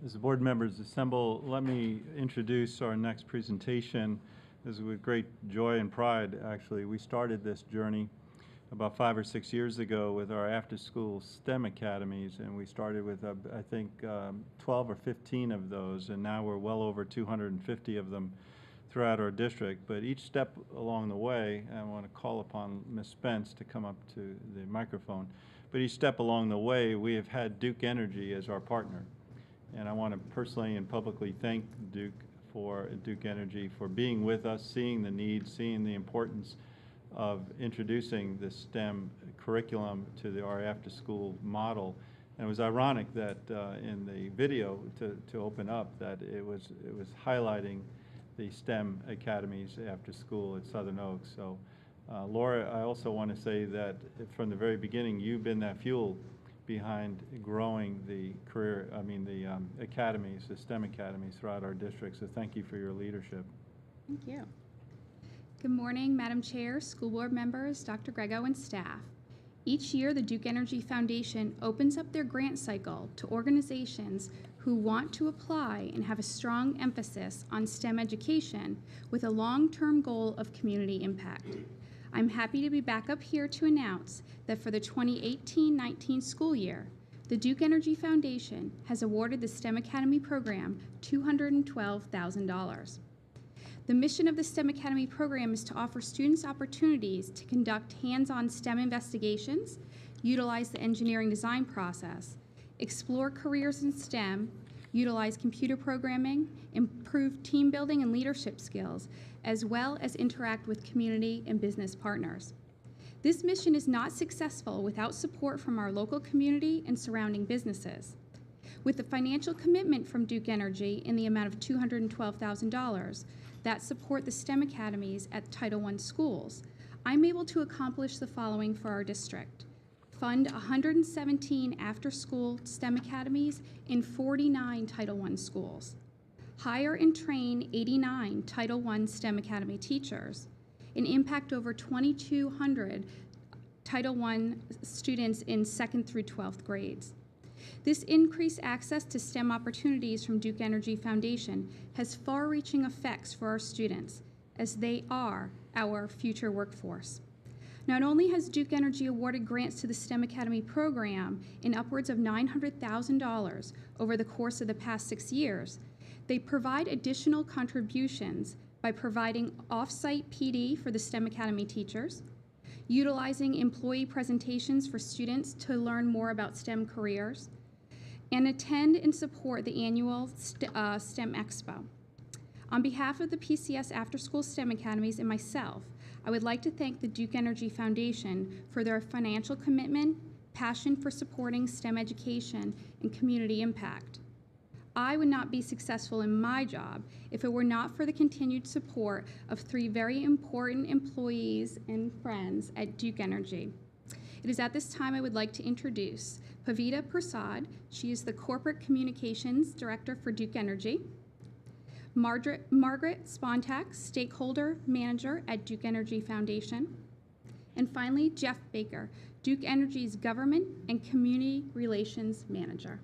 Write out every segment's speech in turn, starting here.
As the board members assemble, let me introduce our next presentation. This is with great joy and pride, actually. We started this journey about 5 or 6 years ago with our after-school STEM academies, and we started with, I think, 12 or 15 of those, and now we're well over 250 of them throughout our district. But each step along the way, and I want to call upon Ms. Spence to come up to the microphone, but each step along the way, we have had Duke Energy as our partner. And I want to personally and publicly thank Duke Energy for being with us, seeing the needs, seeing the importance of introducing the STEM curriculum to our after-school model. And it was ironic that in the video to open up that it was highlighting the STEM academies after school at Southern Oaks. So Laura, I also want to say that from the very beginning, you've been that fuel behind growing the academies, the STEM academies throughout our district. So thank you for your leadership. Thank you. Good morning, Madam Chair, school board members, Dr. Grego, and staff. Each year, the Duke Energy Foundation opens up their grant cycle to organizations who want to apply and have a strong emphasis on STEM education with a long-term goal of community impact. I'm happy to be back up here to announce that for the 2018-19 school year, the Duke Energy Foundation has awarded the STEM Academy program $212,000. The mission of the STEM Academy program is to offer students opportunities to conduct hands-on STEM investigations, utilize the engineering design process, explore careers in STEM, utilize computer programming, improve team building and leadership skills, as well as interact with community and business partners. This mission is not successful without support from our local community and surrounding businesses. With the financial commitment from Duke Energy in the amount of $212,000 that support the STEM academies at Title I schools, I'm able to accomplish the following for our district. Fund 117 after-school STEM academies in 49 Title I schools. Hire and train 89 Title I STEM Academy teachers, and impact over 2,200 Title I students in 2nd through 12th grades. This increased access to STEM opportunities from Duke Energy Foundation has far-reaching effects for our students, as they are our future workforce. Not only has Duke Energy awarded grants to the STEM Academy program in upwards of $900,000 over the course of the past 6 years, they provide additional contributions by providing off-site PD for the STEM Academy teachers, utilizing employee presentations for students to learn more about STEM careers, and attend and support the annual STEM Expo. On behalf of the PCS After School STEM Academies and myself, I would like to thank the Duke Energy Foundation for their financial commitment, passion for supporting STEM education, and community impact. I would not be successful in my job if it were not for the continued support of 3 very important employees and friends at Duke Energy. It is at this time I would like to introduce Pavita Prasad. She is the Corporate Communications Director for Duke Energy. Margaret Spontak, Stakeholder Manager at Duke Energy Foundation. And finally, Jeff Baker, Duke Energy's Government and Community Relations Manager.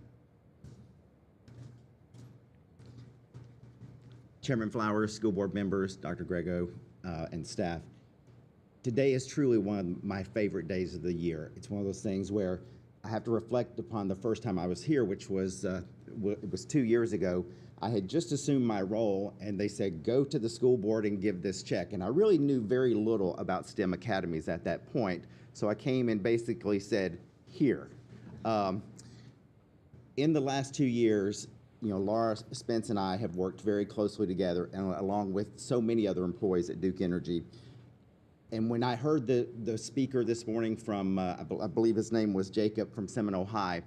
Chairman Flowers, school board members, Dr. Grego, and staff. Today is truly one of my favorite days of the year. It's one of those things where I have to reflect upon the first time I was here, which was, it was 2 years ago. I had just assumed my role, and they said, go to the school board and give this check. And I really knew very little about STEM academies at that point, so I came and basically said, here. In the last 2 years, Laura, Spence, and I have worked very closely together, and along with so many other employees at Duke Energy. And when I heard the speaker this morning from, I believe his name was Jacob from Seminole High,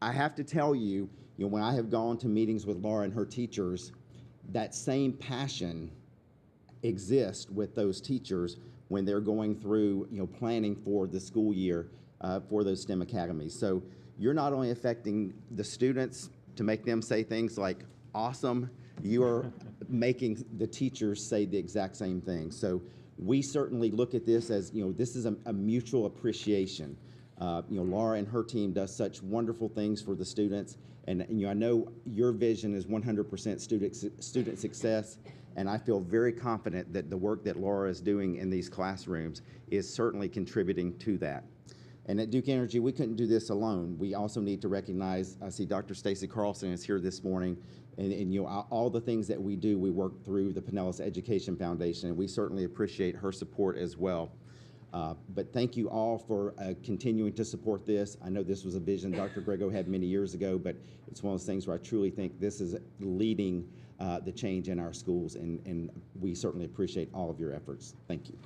I have to tell you, when I have gone to meetings with Laura and her teachers, that same passion exists with those teachers when they're going through, planning for the school year for those STEM academies. So you're not only affecting the students to make them say things like awesome, you are making the teachers say the exact same thing. So we certainly look at this as, this is a mutual appreciation. Laura and her team does such wonderful things for the students, and I know your vision is 100% student success, and I feel very confident that the work that Laura is doing in these classrooms is certainly contributing to that. And at Duke Energy, we couldn't do this alone. We also need to recognize, I see Dr. Stacy Carlson is here this morning, and all the things that we do, we work through the Pinellas Education Foundation, and we certainly appreciate her support as well. But thank you all for continuing to support this. I know this was a vision Dr. Grego had many years ago, but it's one of those things where I truly think this is leading the change in our schools, and we certainly appreciate all of your efforts. Thank you.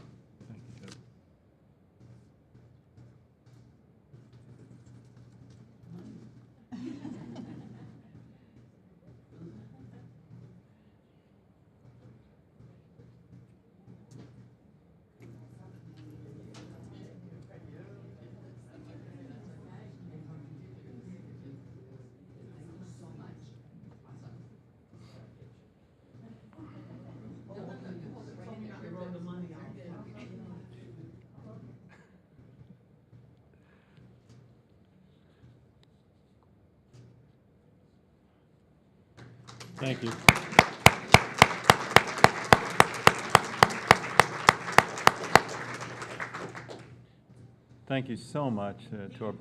Thank you. Thank you so much to our